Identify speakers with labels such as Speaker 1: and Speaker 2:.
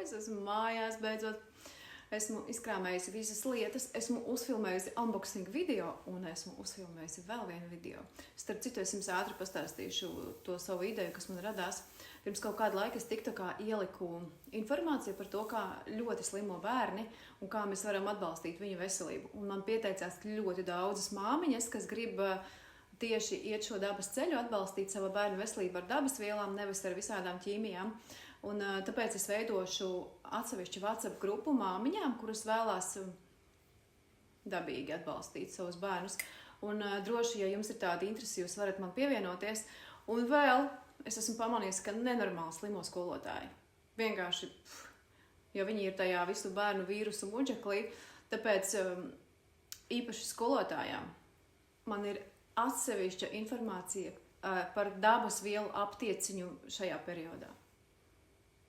Speaker 1: es esmu mājās beidzot. Esmu izkrāmējusi visas lietas, esmu uzfilmējusi unboxing video un esmu uzfilmējusi vēl vienu video. Starp citu, es jums ātri pastāstīšu to savu ideju, kas man radās. Pirms kaut kāda laika es TikTokā ieliku informāciju par to, kā ļoti slimo bērni un kā mēs varam atbalstīt viņu veselību. Un man pieteicās ļoti daudzas māmiņas, kas grib tieši iet šo dabas ceļu, atbalstīt savu bērnu veselību ar dabas vielām, nevis ar visādām ķīmijām. Un tāpēc es veidošu atsevišķu WhatsApp grupu māmiņām, kuras vēlās dabīgi atbalstīt savus bērnus. Un droši, ja jums ir tāda interese, jūs varat man pievienoties. Un vēl es esmu pamanījis, ka nenormāli slimo skolotāji. Vienkārši, jo viņi ir tajā visu bērnu vīrusu muģeklī, tāpēc īpaši skolotājām man ir atsevišķa informācija par dabas vielu aptieciņu šajā periodā.